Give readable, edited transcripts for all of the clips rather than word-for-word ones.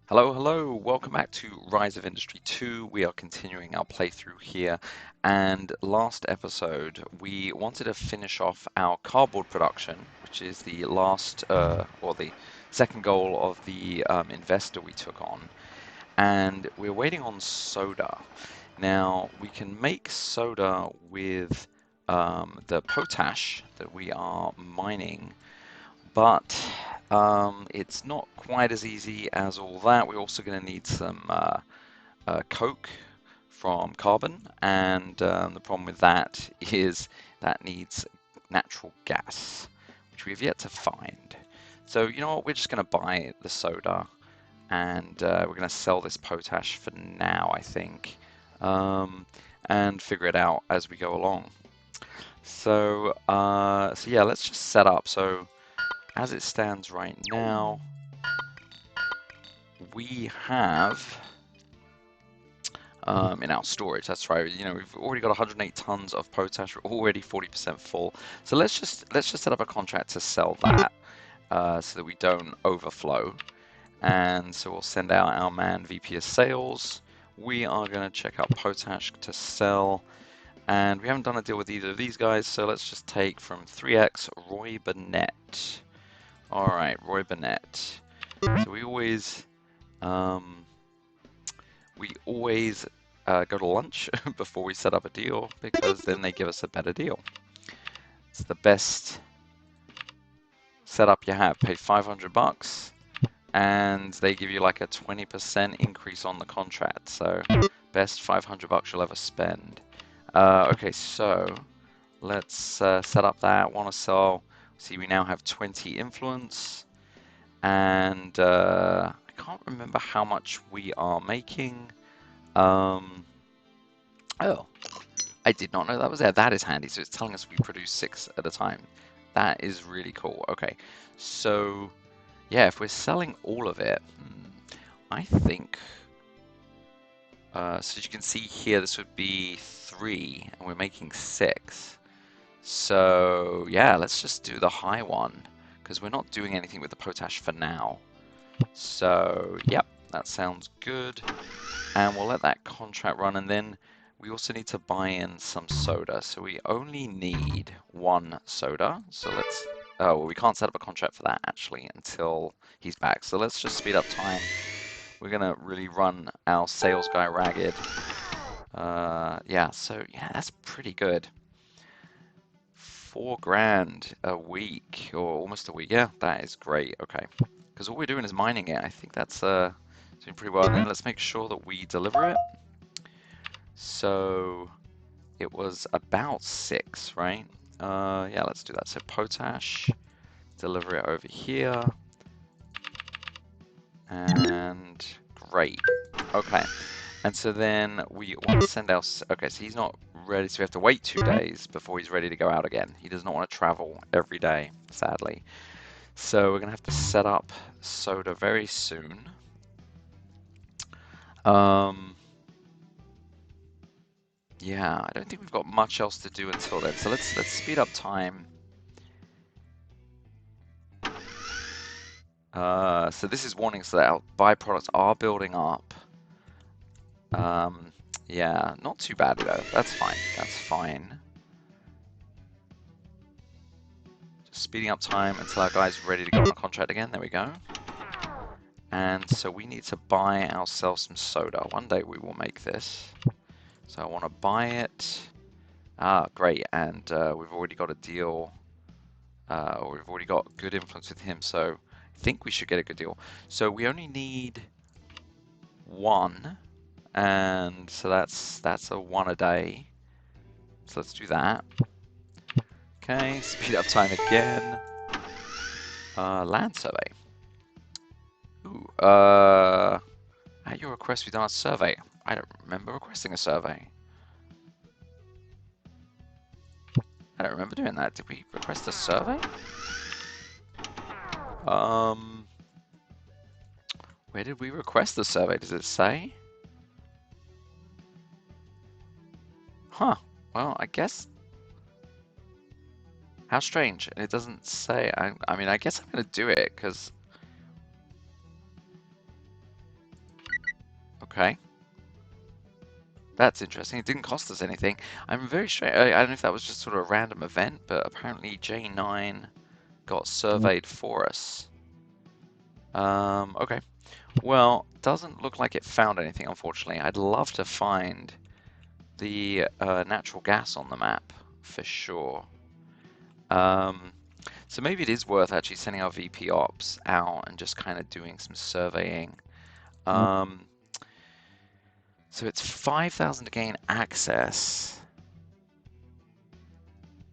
Hello, hello. Welcome back to Rise of Industry 2. We are continuing our playthrough here. And last episode, we wanted to finish off our cardboard production, which is the last, or the second goal of the investor we took on. And we're waiting on soda. Now, we can make soda with the potash that we are mining, but it's not quite as easy as all that. We're also going to need some coke from carbon, and the problem with that is that needs natural gas, which we have yet to find. So you know what, we're just going to buy the soda, and we're going to sell this potash for now, I think, and figure it out as we go along. So yeah, let's just set up. So as it stands right now, we have in our storage, that's right, we've already got 108 tons of potash. We're already 40% full. So let's just set up a contract to sell that so that we don't overflow. And so we'll send out our man VP of sales. We are going to check out potash to sell. And we haven't done a deal with either of these guys, so let's just take from 3X Roy Burnett. All right, Roy Burnett. So um, we always go to lunch before we set up a deal because then they give us a better deal. It's the best setup you have. Pay 500 bucks and they give you like a 20% increase on the contract. So best 500 bucks you'll ever spend. Okay, so let's set up that. Want to sell. See, we now have 20 influence, and I can't remember how much we are making. Oh, I did not know that was there. That is handy. So it's telling us we produce 6 at a time. That is really cool. Okay, so yeah, if we're selling all of it, I think. So as you can see here, this would be 3, and we're making 6. So yeah, let's just do the high one because we're not doing anything with the potash for now. So yep, that sounds good. And we'll let that contract run, and then we also need to buy in some soda. So we only need 1 soda. So let's, oh, well, we can't set up a contract for that actually until he's back. So let's just speed up time. We're gonna really run our sales guy ragged. Yeah, so yeah, that's pretty good. 4 grand a week, or almost a week. Yeah, that is great. Okay, because all we're doing is mining it. I think that's doing pretty well. And then let's make sure that we deliver it. So it was about 6, right? Yeah, let's do that. So potash, deliver it over here, and great. Okay, and so then we want to send out. Okay, so he's not ready, so we have to wait 2 days before he's ready to go out again. He does not want to travel every day, sadly. So we're gonna have to set up soda very soon. Um, yeah, I don't think we've got much else to do until then. So let's speed up time. So this is warning so that our byproducts are building up. Yeah, not too bad though. That's fine. That's fine. Just speeding up time until our guy's ready to go on a contract again. There we go. And so we need to buy ourselves some soda. One day we will make this. So I want to buy it. Ah, great. And we've already got a deal. Or we've already got good influence with him. So I think we should get a good deal. So we only need 1. And so that's a 1 a day. So let's do that. Okay, speed up time again. Land survey. Ooh, at your request, we've done a survey. I don't remember requesting a survey. I don't remember doing that. Did we request a survey? Where did we request the survey? Does it say? Huh. Well, I guess. How strange. And it doesn't say. I mean, I guess I'm going to do it because Okay. That's interesting. It didn't cost us anything. I'm very strange. I don't know if that was just sort of a random event, but apparently J9 got surveyed for us. Okay. Well, doesn't look like it found anything, unfortunately. I'd love to find the natural gas on the map for sure. So maybe it is worth actually sending our VP Ops out and just kind of doing some surveying. So it's 5,000 to gain access.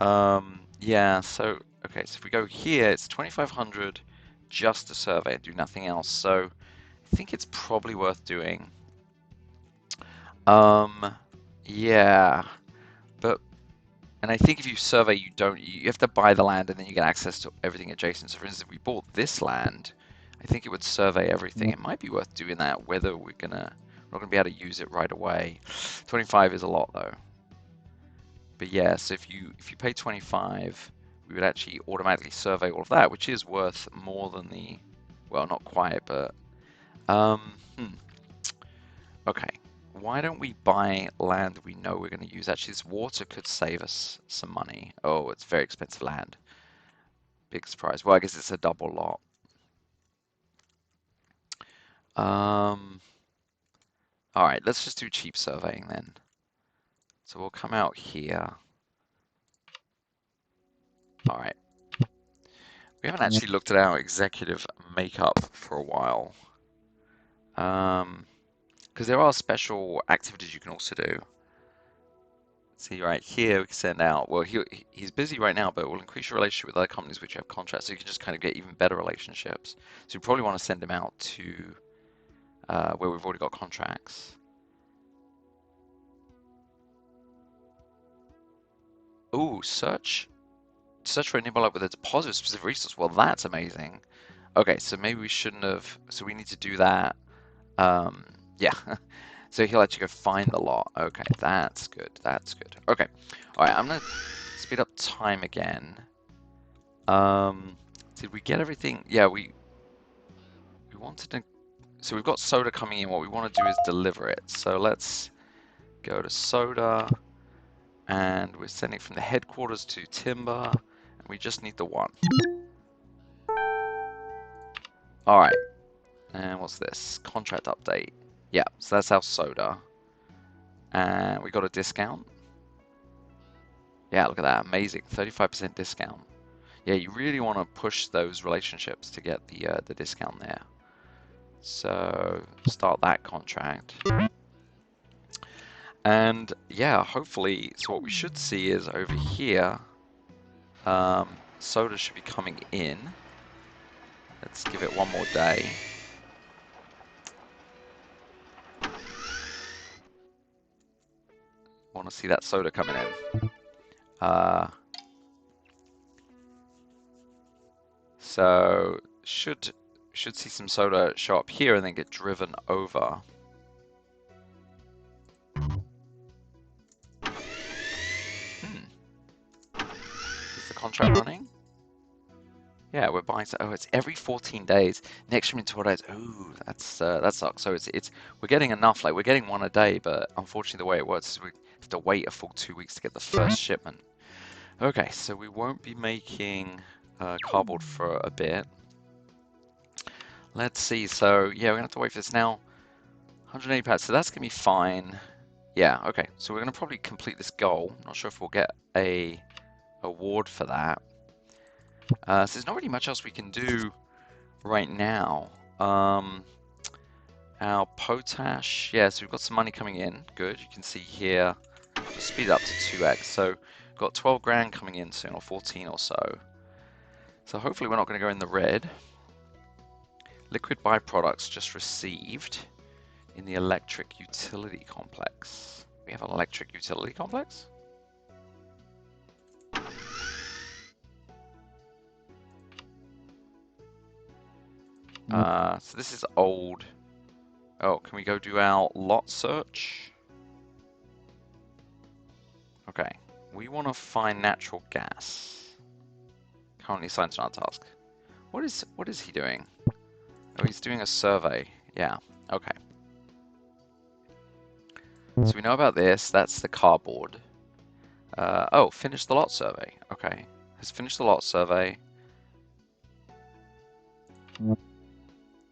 Yeah, so, okay, so if we go here, it's 2,500 just to survey and do nothing else. So I think it's probably worth doing. Yeah, but, and I think if you survey, you have to buy the land and then you get access to everything adjacent. So for instance, if we bought this land, I think it would survey everything. It might be worth doing that, whether we're not gonna be able to use it right away. 25 is a lot though. But yeah, so if you pay 25, we would actually automatically survey all of that, which is worth more than the, well, not quite, but okay. Why don't we buy land we know we're going to use? Actually, this water could save us some money. Oh, it's very expensive land. Big surprise. Well, I guess it's a double lot. All right, let's just do cheap surveying then. So we'll come out here. All right. We haven't actually looked at our executive makeup for a while. Because there are special activities you can also do. See right here, we can send out, well, he's busy right now, but we'll increase your relationship with other companies which have contracts, so you can just kind of get even better relationships. So you probably want to send him out to where we've already got contracts. Ooh, search for a nearby with a deposit of specific resource. Well, that's amazing. Okay, so maybe we shouldn't have, so we need to do that. Yeah. So he'll actually go find the lot. Okay, that's good. That's good. Okay. All right, I'm gonna speed up time again. Did we get everything? Yeah, we wanted to. So we've got soda coming in. What we want to do is deliver it. So let's go to soda, and we're sending from the headquarters to timber, and we just need the one. All right. And what's this? Contract update. Yeah. So that's our soda, and we got a discount. Yeah, look at that. Amazing. 35% discount. Yeah, you really want to push those relationships to get the discount there. So start that contract. And yeah, hopefully, so what we should see is over here, soda should be coming in. Let's give it one more day. Want to see that soda coming in. So should see some soda show up here and then get driven over. Is the contract running? Yeah, we're buying. Oh, it's every 14 days. Next shipment 12 days. Ooh, that sucks. So it's we're getting enough. Like we're getting one a day, but unfortunately the way it works is we have to wait a full 2 weeks to get the first shipment. Okay, so we won't be making cardboard for a bit. Let's see. So yeah, we're gonna have to wait for this now. 180 pads. So that's gonna be fine. Yeah. Okay. So we're gonna probably complete this goal. Not sure if we'll get a award for that. So there's not really much else we can do right now. Our potash, yeah, so we've got some money coming in. Good, you can see here, just speed it up to 2x. So got 12 grand coming in soon, or 14 or so. So hopefully we're not going to go in the red. Liquid byproducts just received in the electric utility complex. We have an electric utility complex? So this is old. Oh, can we go do our lot search? Okay, we want to find natural gas. Currently assigned to our task. What is he doing? Oh, he's doing a survey. Yeah, okay. So we know about this. That's the cardboard. Oh, finish the lot survey. Okay. Has finished the lot survey.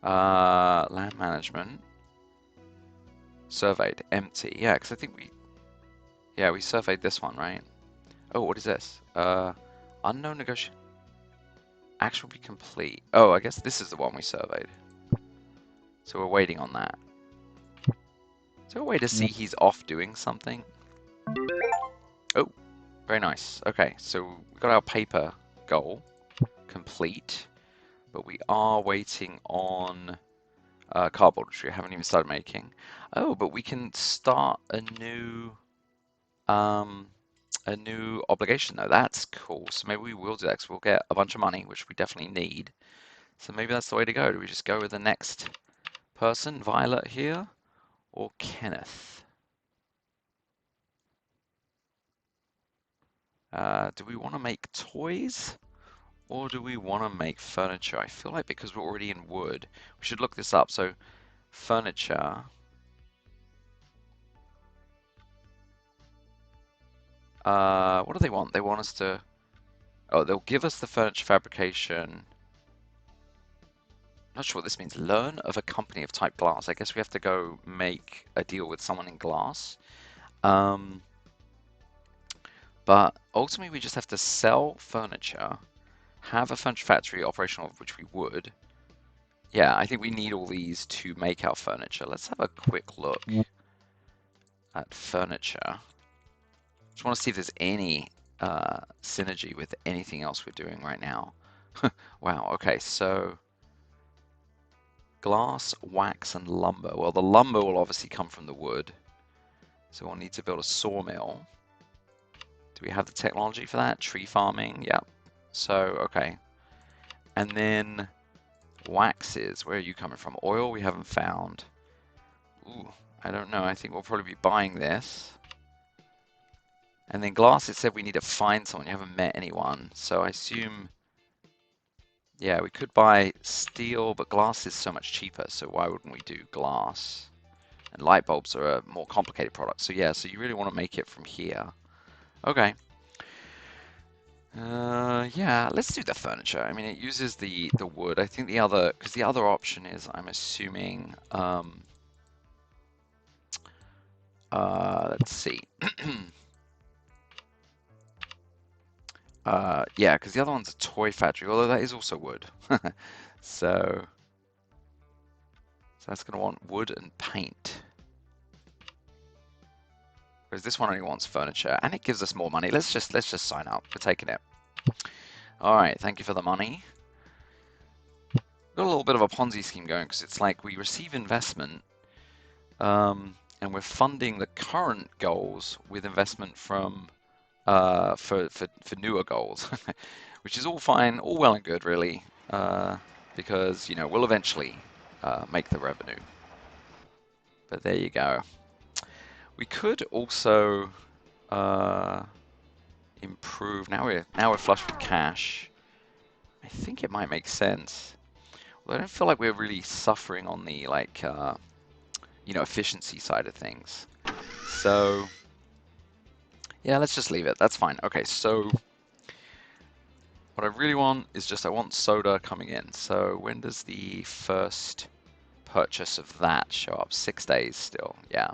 Land management. Surveyed. Empty. Yeah, because I think we surveyed this one, right? Oh, what is this? Unknown negotiation. Action will be complete. Oh, I guess this is the one we surveyed. So we're waiting on that. Is there a way to see he's off doing something? Oh, very nice. Okay, so we got our paper goal complete, but we are waiting on cardboard, which we haven't even started making. Oh, but we can start um, a new obligation though. That's cool. So maybe we will do that 'cause we'll get a bunch of money, which we definitely need. So maybe that's the way to go. Do we just go with the next person, Violet here, or Kenneth? Do we want to make toys or do we want to make furniture? I feel like because we're already in wood, we should look this up. So furniture. What do they want? They want us to. Oh, they'll give us the furniture fabrication. Not sure what this means. Learn of a company of type glass. I guess we have to go make a deal with someone in glass. Um, but ultimately, we just have to sell furniture, have a furniture factory operational, which we would. Yeah, I think we need all these to make our furniture. Let's have a quick look at furniture. Just want to see if there's any synergy with anything else we're doing right now. Wow, okay, so glass, wax, and lumber. Well, the lumber will obviously come from the wood, so we'll need to build a sawmill. Do we have the technology for that? Tree farming, yep. So, okay. And then waxes, where are you coming from? Oil we haven't found. Ooh, I don't know, I think we'll probably be buying this. And then glass, it said we need to find someone. You haven't met anyone. So I assume, yeah, we could buy steel, but glass is so much cheaper. So why wouldn't we do glass? And light bulbs are a more complicated product. So yeah, so you really want to make it from here. Okay. Yeah, let's do the furniture. I mean, it uses the wood. I think the other, because the other option is, I'm assuming, let's see. Yeah, because the other one's a toy factory, although that is also wood. So that's going to want wood and paint. Whereas this one only wants furniture, and it gives us more money. Let's just sign up. We're taking it. All right, thank you for the money. Got a little bit of a Ponzi scheme going because it's like we receive investment, and we're funding the current goals with investment from for newer goals, which is all fine, all well and good, really, because you know we'll eventually make the revenue. But there you go. We could also improve. Now we're flush with cash. I think it might make sense. Well, I don't feel like we're really suffering on the like you know, efficiency side of things. So yeah, let's just leave it. That's fine. Okay, so what I really want is just I want soda coming in. So when does the first purchase of that show up? 6 days still. Yeah.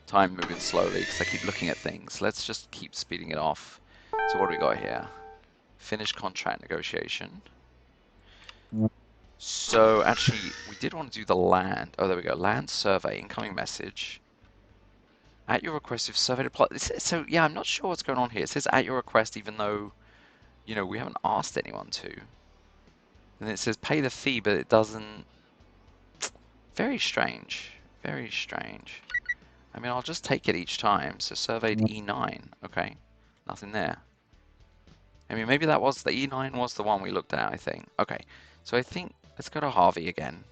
Time moving slowly because I keep looking at things. Let's just keep speeding it off. So what do we got here? Finish contract negotiation. So actually, we did want to do the land. Oh, there we go. Land survey, incoming message. At your request, you've surveyed a plot. So yeah, I'm not sure what's going on here. It says at your request, even though, you know, we haven't asked anyone to. And it says pay the fee, but it doesn't. Very strange. Very strange. I mean, I'll just take it each time. So surveyed E9. Okay. Nothing there. I mean, maybe that was the E9 was the one we looked at, I think. Okay. So I think let's go to Harvey again.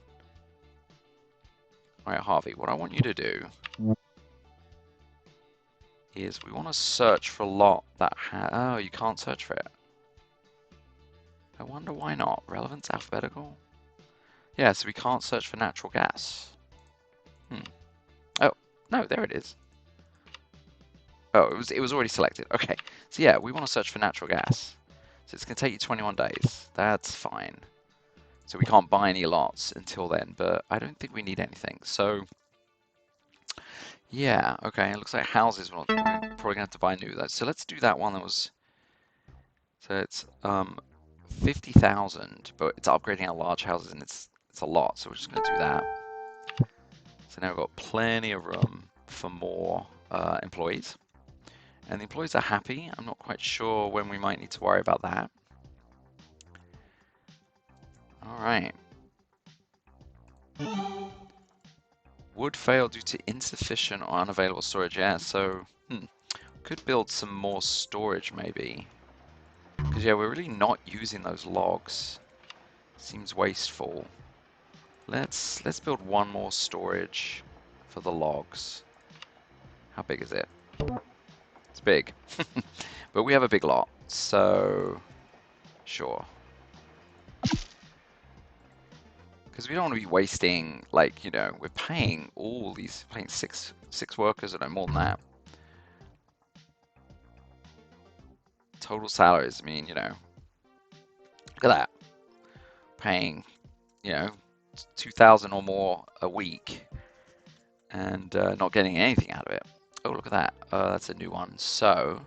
All right, Harvey, what I want you to do is we want to search for a lot that oh, you can't search for it. I wonder why not. Relevance alphabetical? Yeah, so we can't search for natural gas. Oh, No, there it is. Oh, it was already selected. Okay. So yeah, we want to search for natural gas. So it's going to take you 21 days. That's fine. So we can't buy any lots until then, but I don't think we need anything. So yeah, okay. It looks like houses. We're probably going to have to buy new though. So let's do that one that was. So it's 50,000, but it's upgrading our large houses, and it's a lot. So we're just going to do that. So now we've got plenty of room for more employees. And the employees are happy. I'm not quite sure when we might need to worry about that. All right. Would fail due to insufficient or unavailable storage. Yeah, so could build some more storage maybe. Because yeah, we're really not using those logs. Seems wasteful. Let's build one more storage for the logs. How big is it? It's big. But we have a big lot, so sure. Because we don't want to be wasting, like, you know, we're paying all these, paying six workers, or no more than that. Total salaries, I mean, you know, look at that. Paying, you know, 2,000 or more a week and not getting anything out of it. Oh, look at that. That's a new one. So,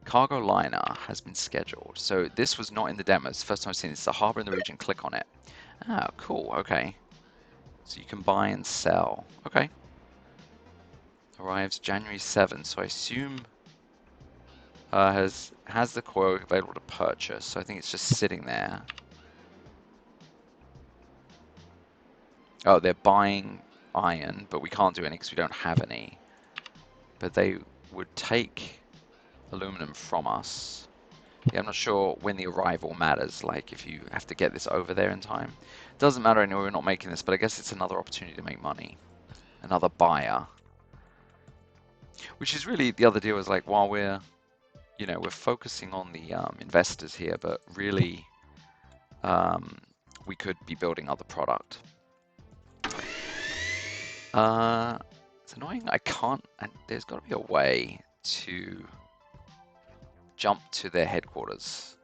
cargo liner has been scheduled. So this was not in the demo. It's the first time I've seen it. It's a harbor in the region. Click on it. Ah, cool. Okay. So you can buy and sell. Okay. Arrives January 7th. So I assume has the quote available to purchase. So I think it's just sitting there. Oh, they're buying iron, but we can't do any because we don't have any. But they would take aluminum from us. Yeah, I'm not sure when the arrival matters, like if you have to get this over there in time. Doesn't matter anyway, we're not making this, but I guess it's another opportunity to make money. Another buyer. Which is really, the other deal is like, while we're, you know, we're focusing on the investors here, but really we could be building other product. It's annoying, I can't, and there's got to be a way to jump to their headquarters.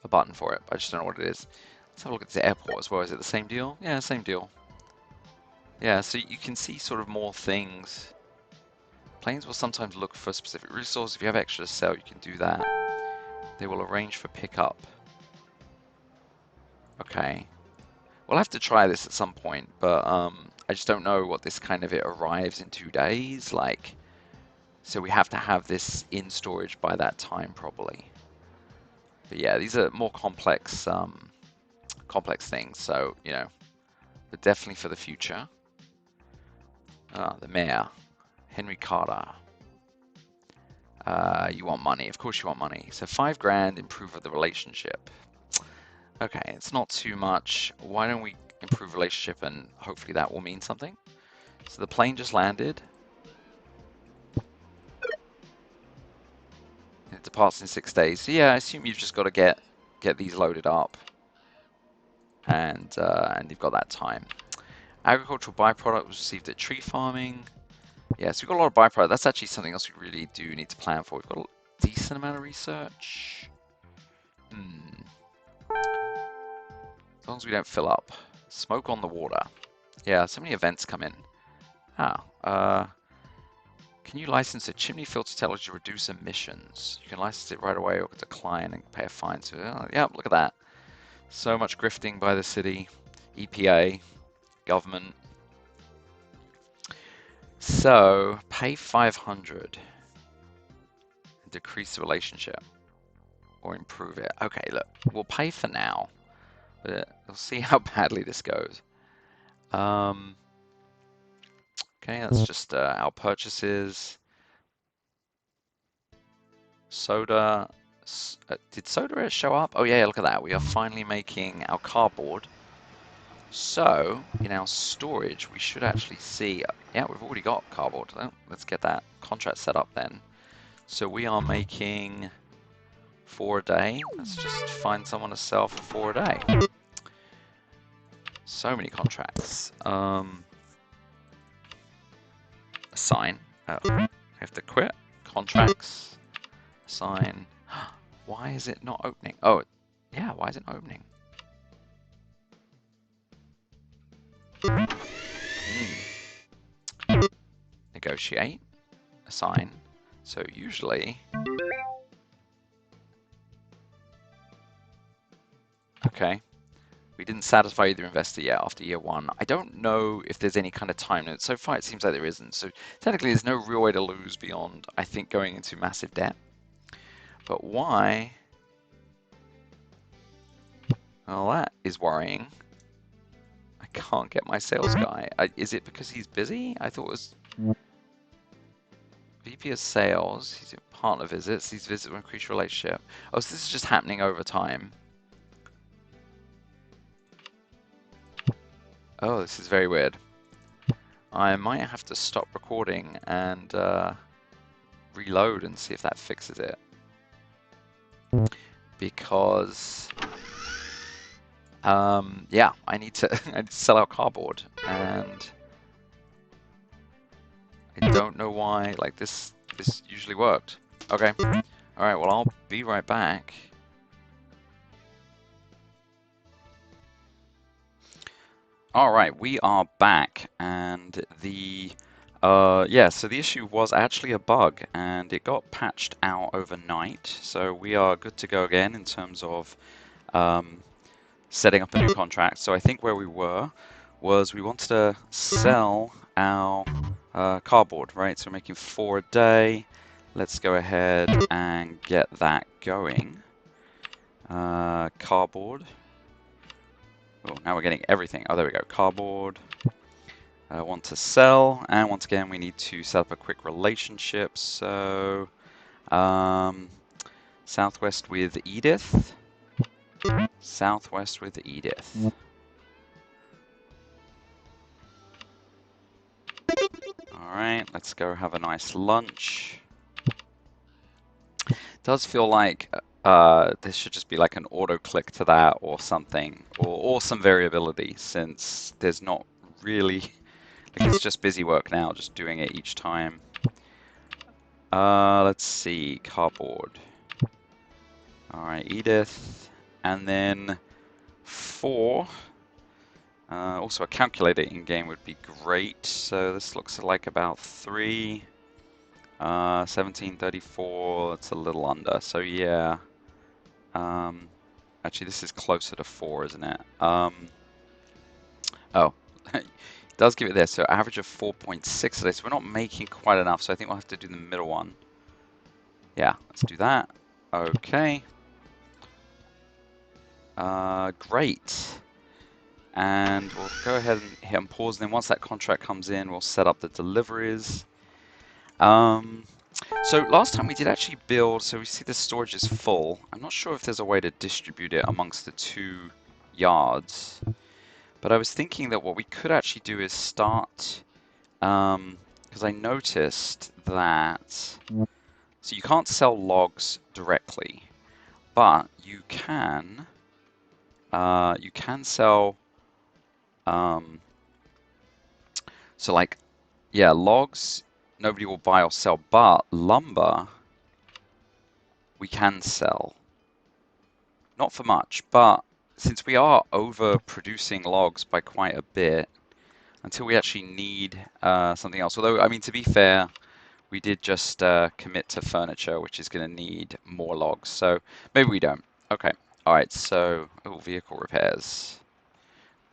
A button for it, but I just don't know what it is. Let's have a look at the airport as well. Is it the same deal? Yeah, same deal. Yeah, so you can see sort of more things. Planes will sometimes look for specific resources. If you have extra to sell, you can do that. They will arrange for pickup. Okay. We'll have to try this at some point, but I just don't know what this kind of, it arrives in 2 days, like, so we have to have this in storage by that time probably. But yeah, these are more complex complex things, so, you know, but definitely for the future. The mayor, Henry Carter. You want money, of course you want money. So 5 grand, improve the relationship. Okay, it's not too much. Why don't we improve relationship and hopefully that will mean something. So the plane just landed. It departs in 6 days. So yeah, I assume you've just got to get these loaded up, and you've got that time. Agricultural byproduct was received at tree farming. Yeah, so we've got a lot of byproduct. That's actually something else we really do need to plan for. We've got a decent amount of research. As long as we don't fill up. Smoke on the water. Yeah, so many events come in. Can you license a chimney filter technology to reduce emissions? You can license it right away or decline and pay a fine. So, yeah, look at that. So much grifting by the city, EPA, government. So, pay 500 and decrease the relationship or improve it. Okay, look, we'll pay for now, but we'll see how badly this goes. Okay, that's just our purchases. Soda. Did soda show up? Oh yeah, look at that. We are finally making our cardboard. So, in our storage, we should actually see, yeah, we've already got cardboard. Let's get that contract set up then. So we are making 4 a day. Let's just find someone to sell for 4 a day. So many contracts. Assign. We have to quit. Contracts. Assign. Why is it not opening? Oh, yeah, why is it not opening? Negotiate. Assign. So usually... Okay. We didn't satisfy either investor yet after year 1. I don't know if there's any kind of time limit. So far, it seems like there isn't. So technically, there's no real way to lose beyond, I think, going into massive debt. But why? Well, that is worrying. I can't get my sales guy. Is it because he's busy? I thought it was VP of sales. He's in partner visits. These visits will increase relationship. Oh, so this is just happening over time. Oh, this is very weird. I might have to stop recording and reload and see if that fixes it. Because, yeah, I need to sell out cardboard, and I don't know why. Like this usually worked. Okay. All right. Well, I'll be right back. All right, we are back, and yeah, so the issue was actually a bug, and it got patched out overnight. So we are good to go again in terms of setting up a new contract. So I think where we were was we wanted to sell our cardboard, right? So we're making 4 a day. Let's go ahead and get that going. Cardboard. Oh, now we're getting everything. Oh, there we go. Cardboard. I want to sell, and once again, we need to set up a quick relationship. So, Southwest with Edith. Southwest with Edith. All right, let's go have a nice lunch. Does feel like there should just be like an auto click to that or something, or some variability, since there's not really, like, it's just busy work now, just doing it each time. Let's see, cardboard. All right, Edith, and then 4. Also, a calculator in game would be great. So this looks like about 3. 1734. It's a little under. So yeah. Actually, this is closer to 4, isn't it? Oh, it does give it there. So average of 4.6 today. So we're not making quite enough. So I think we'll have to do the middle one. Yeah, let's do that. Okay. Great. And we'll go ahead and hit on pause. And then once that contract comes in, we'll set up the deliveries. So last time we did actually build, so we see the storage is full. I'm not sure if there's a way to distribute it amongst the 2 yards. But I was thinking that what we could actually do is start, because I noticed that, so you can't sell logs directly, but you can sell, so like, yeah, logs, nobody will buy or sell, but lumber, we can sell. Not for much, but since we are overproducing logs by quite a bit, until we actually need something else. Although, I mean, to be fair, we did just commit to furniture, which is going to need more logs. So maybe we don't. Okay. All right. So, oh, vehicle repairs.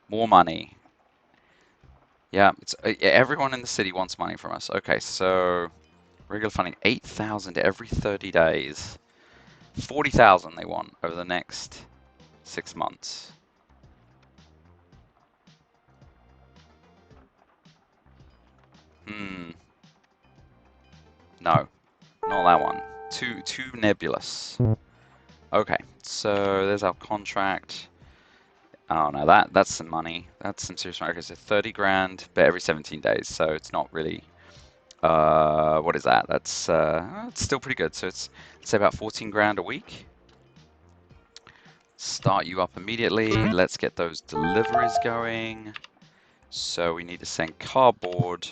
More money. Yeah, it's everyone in the city wants money from us. Okay, so regular funding 8,000 every 30 days. 40,000 they want over the next 6 months. No, not that one. Too nebulous. Okay, so there's our contract. Oh no, that's some money. That's some serious money. Okay, so 30 grand, but every 17 days. So it's not really. What is that? That's it's still pretty good. So it's, let's say, about 14 grand a week. Start you up immediately. Let's get those deliveries going. So we need to send cardboard.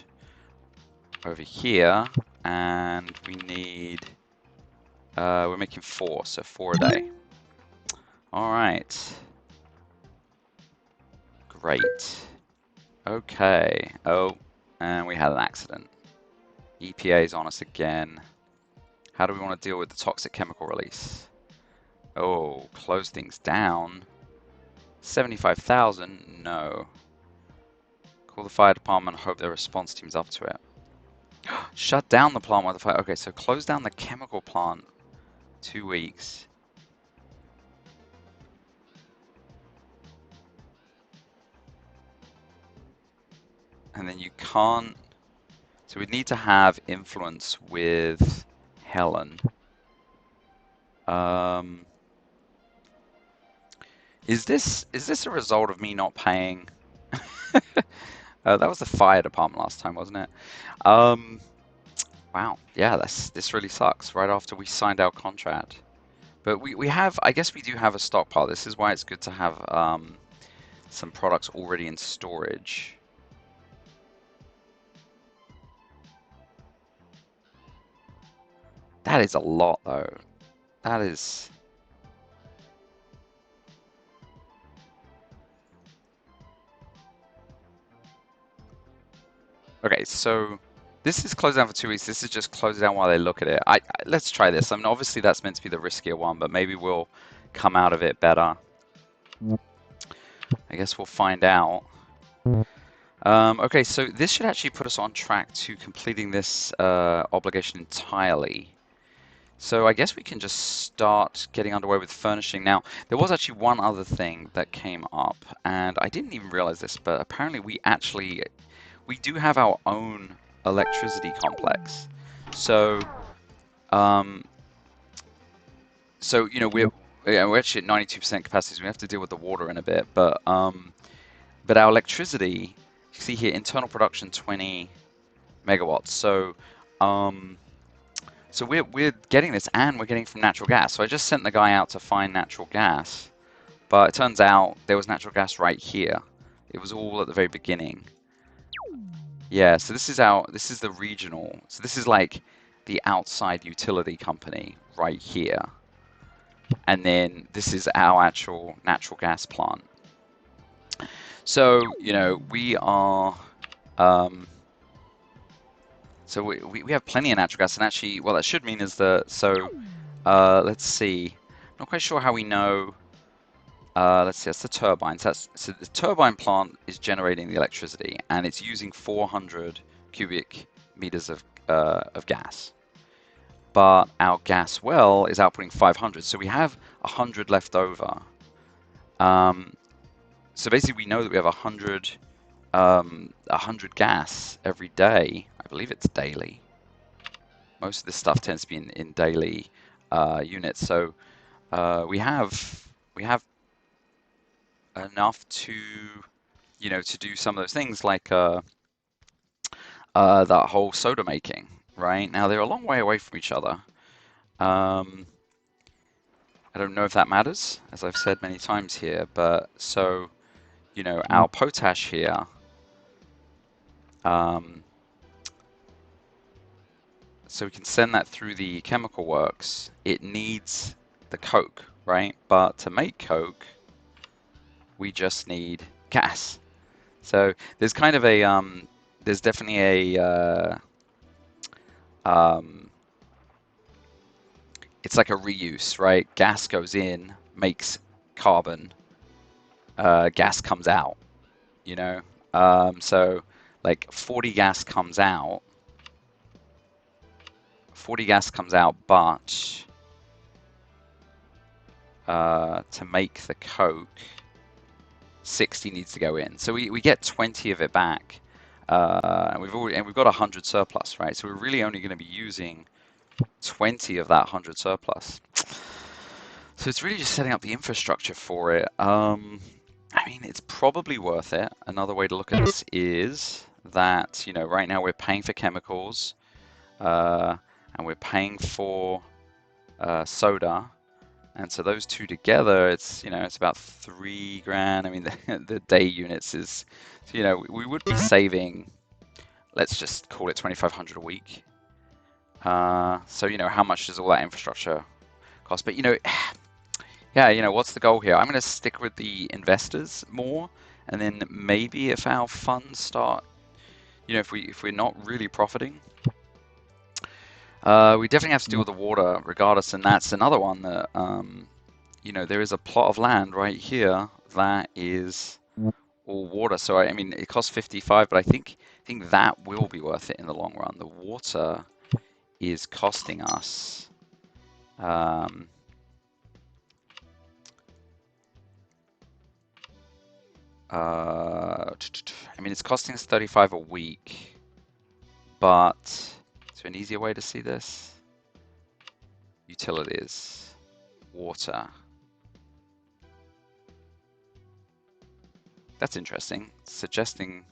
over here, and we need, we're making 4, so 4 a day. All right. Great. Okay. Oh, and we had an accident. EPA is on us again. How do we want to deal with the toxic chemical release? Oh, close things down. 75,000? No. Call the fire department, hope their response team's up to it. Shut down the plant while the fire... Okay, so close down the chemical plant. 2 weeks. And then you can't... So we need to have influence with Helen. Is this a result of me not paying? That was the fire department last time, wasn't it? Wow, yeah, this really sucks. Right after we signed our contract, but we have, I guess we do have a stockpile. This is why it's good to have some products already in storage. That is a lot, though. That is. Okay, so this is closed down for 2 weeks. This is just closed down while they look at it. Let's try this. I mean, obviously that's meant to be the riskier one, but maybe we'll come out of it better. I guess we'll find out. Okay, so this should actually put us on track to completing this obligation entirely. So I guess we can just start getting underway with furnishing. Now, there was actually one other thing that came up, and I didn't even realize this, but apparently we do have our own electricity complex. So, you know, we're actually at 92% capacity, so we have to deal with the water in a bit, but our electricity, you see here, internal production 20 megawatts. So, so we're getting this, and we're getting from natural gas. So I just sent the guy out to find natural gas, but it turns out there was natural gas right here. It was all at the very beginning. Yeah, so this is the regional. So this is like the outside utility company right here. And then this is our actual natural gas plant. So, you know, we are so we have plenty of natural gas, and actually, what that should mean is that, so, let's see. Not quite sure how we know. Let's see, that's the turbines. So the turbine plant is generating the electricity, and it's using 400 cubic meters of gas. But our gas well is outputting 500, so we have 100 left over. So basically, we know that we have 100 gas every day. I believe it's daily. Most of this stuff tends to be in daily units. So we have enough to, you know, to do some of those things like that whole soda making. Right now, they're a long way away from each other. I don't know if that matters, as I've said many times here, but so, you know, our potash here. So we can send that through the chemical works. It needs the coke, right? But to make coke, we just need gas. So there's kind of a there's definitely a it's like a reuse, right? Gas goes in, makes carbon, gas comes out, you know? So like 40 gas comes out, but to make the coke, 60 needs to go in. So we get 20 of it back, and we've got 100 surplus, right? So we're really only going to be using 20 of that 100 surplus. So it's really just setting up the infrastructure for it. I mean, it's probably worth it. Another way to look at this is that, you know, right now we're paying for chemicals, and we're paying for soda. And so those two together, it's, you know, it's about 3 grand. I mean, the day units is, you know, we would be saving let's just call it 2,500 a week. So, how much does all that infrastructure cost? But, yeah, what's the goal here? I'm going to stick with the investors more, and then maybe if our funds start, if we're not really profiting, we definitely have to deal with the water regardless, and that's another one that, there is a plot of land right here that is all water. So I mean, it costs 55, but I think that will be worth it in the long run. The water is costing us. I mean, it's costing us 35 a week, but is there an easier way to see this? Utilities, water. That's interesting. Suggesting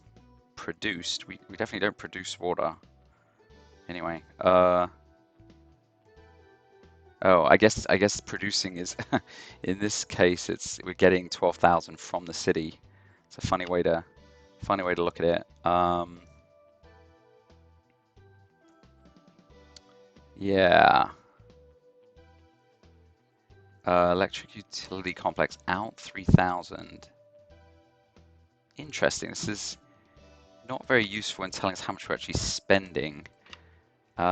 produced. We definitely don't produce water. Anyway, oh, I guess producing is in this case we're getting 12,000 from the city. It's a funny way to look at it. Yeah. Electric utility complex out 3,000. Interesting. This is not very useful in telling us how much we're actually spending. In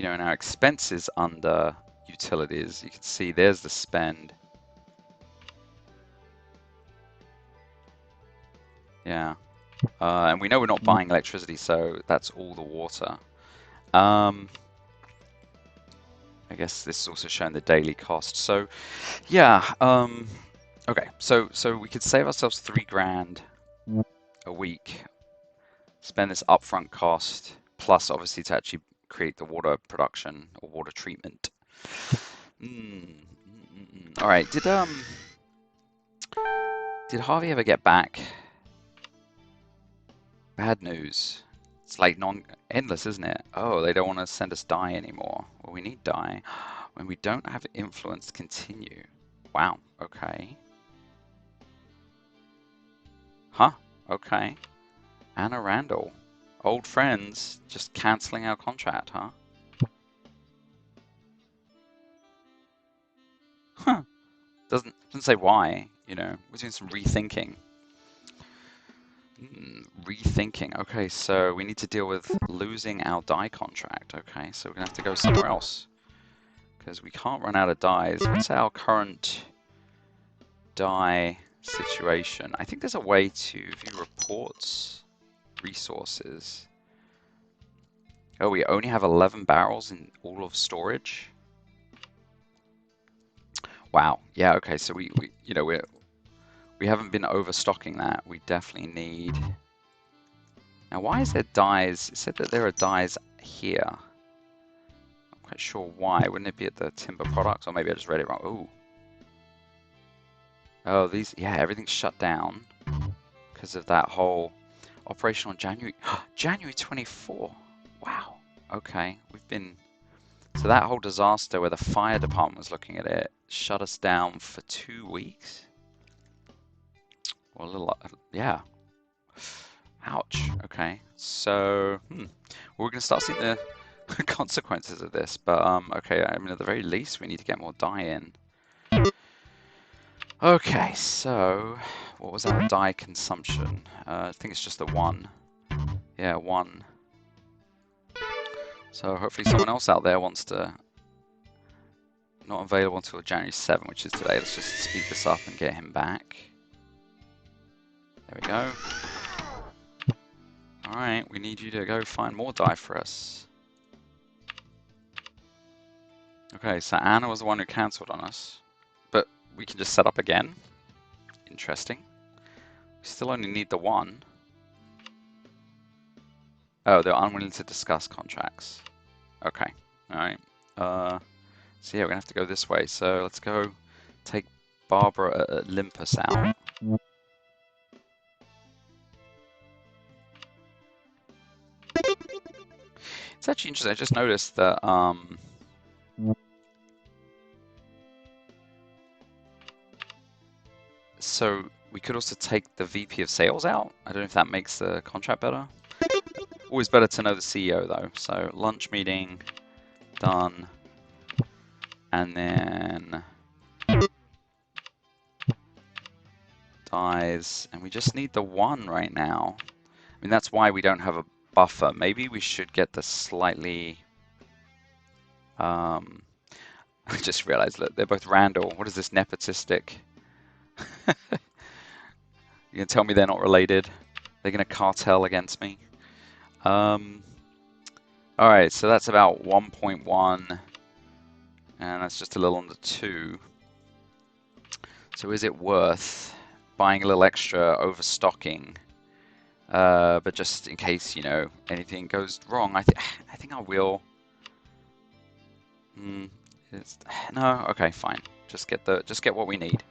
our expenses under utilities, you can see there's the spend. Yeah. And we know we're not buying electricity, so that's all the water. I guess this is also showing the daily cost. So, yeah. Okay. So we could save ourselves $3,000 a week. Spend this upfront cost, plus obviously to actually create the water production or water treatment. All right. Did Harvey ever get back? Bad news. It's like endless, isn't it? Oh, they don't want to send us dye anymore. Well, we need dye. When we don't have influence, continue. Wow. Okay. Huh. Okay. Anna Randall. Old friends just canceling our contract, huh? Huh. Doesn't say why. We're doing some rethinking. Rethinking. Okay, so we need to deal with losing our dye contract. Okay, so we're gonna have to go somewhere else because we can't run out of dyes. What's our current dye situation? I think there's a way to view reports, resources. Oh, we only have 11 barrels in all of storage. Wow. Yeah. Okay. So we haven't been overstocking that. We definitely need. Now, why is there dyes? It said that there are dyes here. I'm quite sure why. Wouldn't it be at the timber products? Or maybe I just read it wrong. Ooh. Oh, yeah, everything's shut down because of that whole operation on January 24. Wow. Okay. So that whole disaster where the fire department was looking at it shut us down for 2 weeks. Well, a little, yeah. Ouch. Okay. So, we're going to start seeing the consequences of this. But, okay, I mean, at the very least, we need to get more dye in. Okay, so what was our dye consumption? I think it's just the 1. Yeah, 1. So hopefully someone else out there wants to... Not available until January 7, which is today. Let's just speed this up and get him back. There we go. Alright, we need you to go find more dye for us. Okay, so Anna was the one who cancelled on us. But we can just set up again. Interesting. We still only need the 1. Oh, they're unwilling to discuss contracts. Okay, alright. So yeah, we're gonna have to go this way. So let's go take Barbara at Olympus out. It's actually interesting. I just noticed that so we could also take the VP of Sales out. I don't know if that makes the contract better. Always better to know the CEO though. So lunch meeting, done. And then dies. And we just need the 1 right now. I mean, that's why we don't have a buffer. Maybe we should get the slightly... I just realized that they're both Randall. What is this, nepotistic? You can tell me they're not related. They're going to cartel against me. Alright, so that's about 1.1. And that's just a little under 2. So is it worth buying a little extra, overstocking? But just in case, you know, anything goes wrong, I think I will. No, okay, fine. Just get what we need.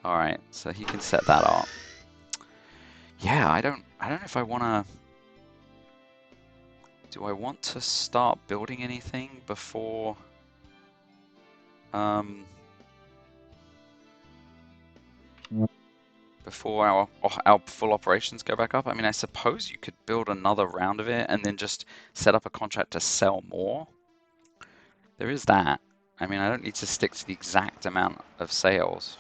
All right, so he can set that up. Yeah, I don't know if I wanna. Do I want to start building anything before? Before our full operations go back up? I mean, I suppose you could build another round of it and then just set up a contract to sell more. There is that. I mean, I don't need to stick to the exact amount of sales.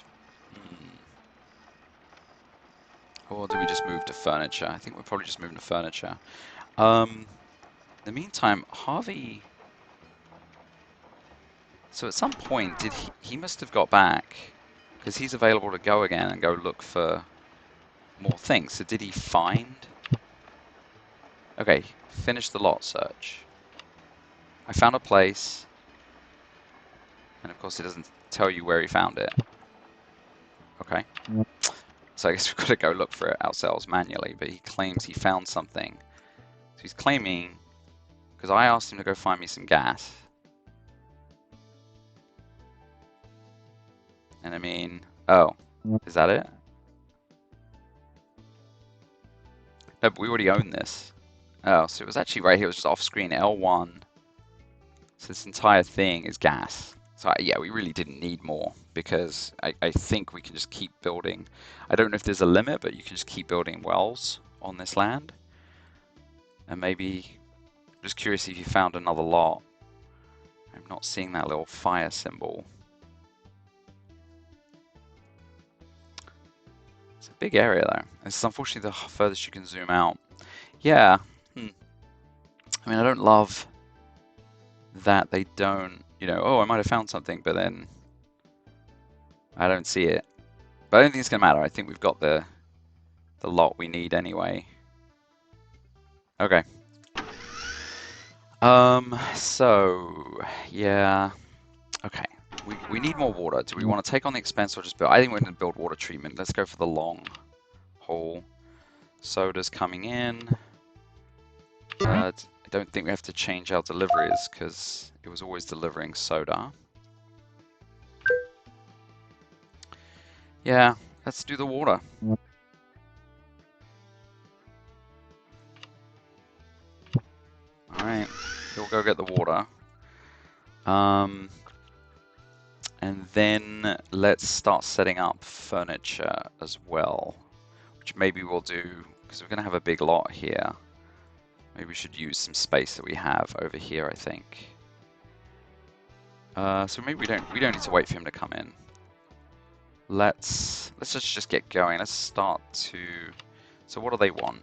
Or do we just move to furniture? I think we're probably just moving to furniture. In the meantime, Harvey... So at some point, he must have got back, because he's available to go again and go look for more things. So did he find? Okay, finish the lot search. I found a place, and of course it doesn't tell you where he found it. Okay. So I guess we've got to go look for it ourselves manually, but he claims he found something. So he's claiming, because I asked him to go find me some gas. And I mean, oh, is that it? No, but we already own this. Oh, so it was actually right here. It was just off screen, L1. So this entire thing is gas. So yeah, we really didn't need more because I think we can just keep building. I don't know if there's a limit, but you can just keep building wells on this land. And maybe, just curious if you found another lot. I'm not seeing that little fire symbol. It's a big area though. This is unfortunately the furthest you can zoom out. Yeah. I mean, I don't love that they don't, you know, oh, I might have found something, but then I don't see it. But I don't think it's going to matter. I think we've got the lot we need anyway. Okay. So, yeah. Okay. We need more water. Do we want to take on the expense or just build? I think we're going to build water treatment. Let's go for the long haul. Soda's coming in. I don't think we have to change our deliveries because it was always delivering soda. Yeah, let's do the water. Alright, we'll go get the water. And then let's start setting up furniture as well, which maybe we'll do because we're going to have a big lot here. Maybe we should use some space that we have over here, I think. So maybe we don't need to wait for him to come in. Let's just get going. Let's start to. So what do they want?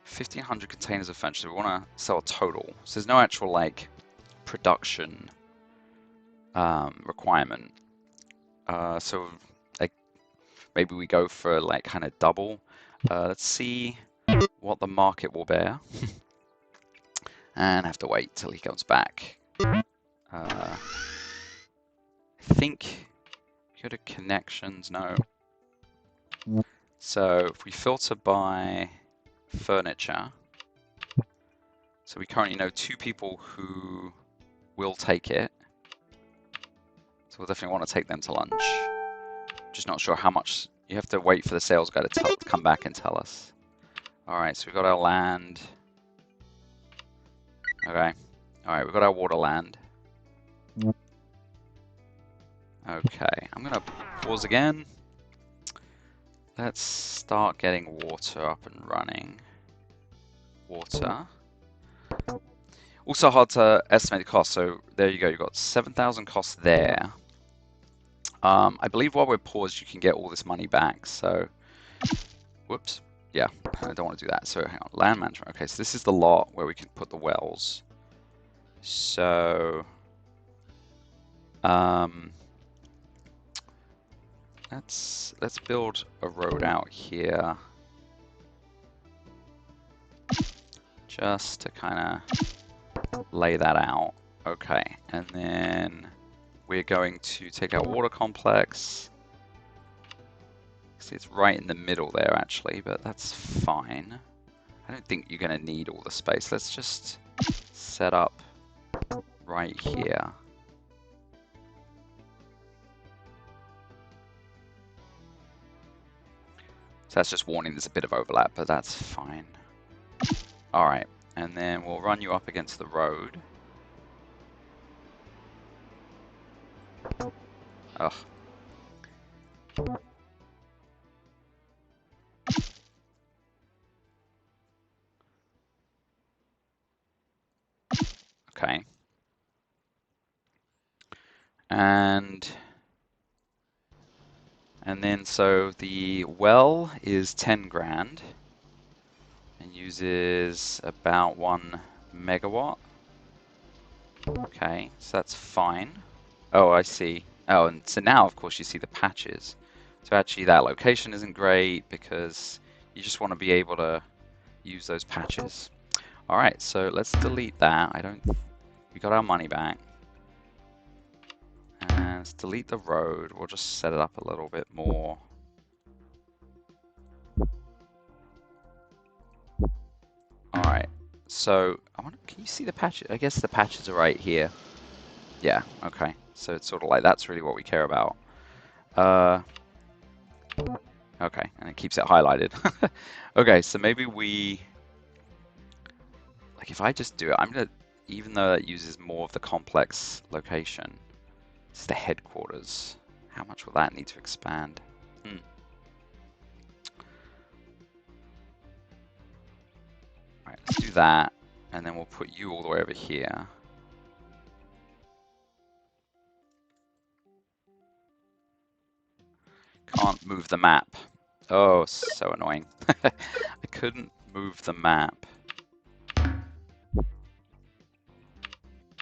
1,500 containers of furniture. We want to sell a total. So there's no actual like production requirement. So like maybe we go for like kind of double. Let's see what the market will bear. And have to wait till he comes back. I think go to connections. No. So if we filter by furniture, so we currently know 2 people who will take it. So we'll definitely want to take them to lunch. Just not sure how much. You have to wait for the sales guy to come back and tell us. Alright, so we got our land. Okay. Alright, we've got our water land. Okay, I'm going to pause again. Let's start getting water up and running. water. Also hard to estimate the cost. So there you go. You've got 7,000 costs there. I believe while we're paused, you can get all this money back. So, whoops. Yeah, I don't want to do that. So hang on. Land management. Okay, so this is the lot where we can put the wells. So, let's build a road out here. Just to kind of lay that out. Okay, and then we're going to take our water complex. See, it's right in the middle there actually, but that's fine. I don't think you're going to need all the space. Let's just set up right here. So that's just warning there's a bit of overlap, but that's fine. All right, and then we'll run you up against the road. Ugh. Okay. And then so the well is 10 grand and uses about 1 megawatt. Okay, so that's fine. Oh, I see. Oh, and so now, of course, you see the patches. So actually, that location isn't great because you just want to be able to use those patches. All right, so let's delete that. We got our money back. And let's delete the road. We'll just set it up a little bit more. All right, so can you see the patches? I guess the patches are right here. Yeah, okay. So it's sort of like that's really what we care about. Okay, and it keeps it highlighted. Okay, so maybe like if I just do it, even though that uses more of the complex location, it's the headquarters. How much will that need to expand? Right, let's do that, and then we'll put you all the way over here. Can't move the map. Oh, so annoying. I couldn't move the map.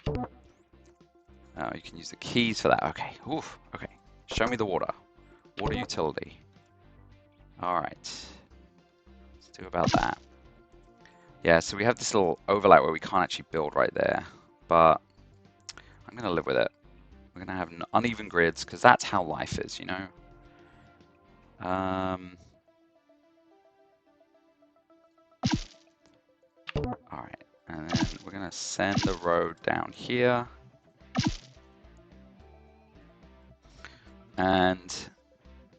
Oh, you can use the keys for that. Okay. Oof. Okay. Show me the water. Water utility. All right. Let's do about that. Yeah, so we have this little overlap where we can't actually build right there, but I'm going to live with it. We're going to have uneven grids because that's how life is, you know? All right, and then we're going to send the road down here. And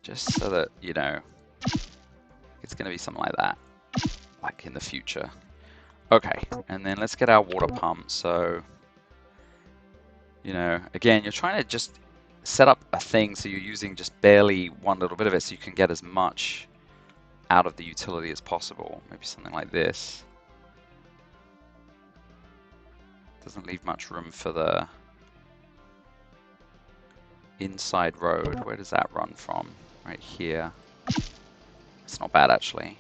just so that, you know, it's going to be something like that, like in the future. Okay, and then let's get our water pump. So, you know, again, you're trying to just set up a thing so you're using just barely one little bit of it so you can get as much out of the utility as possible. Maybe something like this. Doesn't leave much room for the inside road. Where does that run from? Right here. It's not bad actually.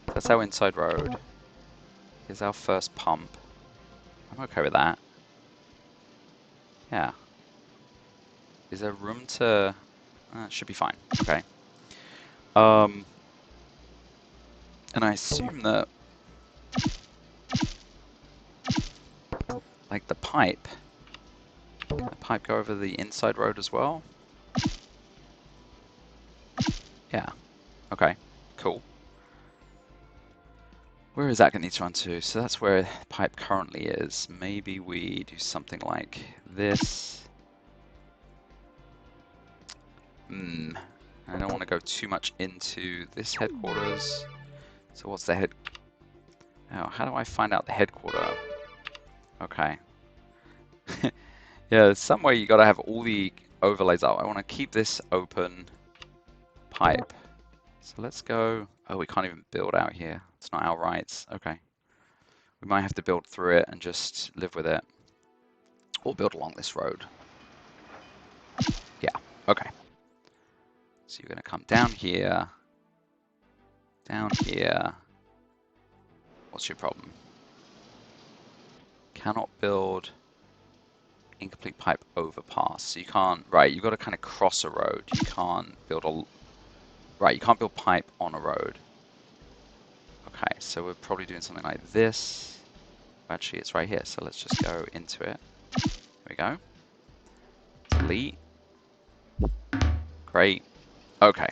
That's our inside road. Here's our first pump. I'm okay with that. Yeah. Is there room to... it should be fine. Okay. And I assume that... like the pipe... Can the pipe go over the inside road as well? Yeah. Okay. Cool. Where is that going to need to run to? So that's where the pipe currently is. Maybe we do something like this. I don't want to go too much into this headquarters. So what's the head... Oh, how do I find out the headquarter? Okay. Yeah, some way you got to have all the overlays up. I want to keep this open pipe. So let's go. Oh, we can't even build out here. It's not our rights. Okay. We might have to build through it and just live with it. Or build along this road. Yeah, okay. So you're going to come down here. Down here. What's your problem? Cannot build incomplete pipe overpass. So you can't, right, you've got to kind of cross a road. You can't build a, right, you can't build pipe on a road. Okay, so we're probably doing something like this. Actually, it's right here, so let's just go into it. There we go. Delete. Great. Okay.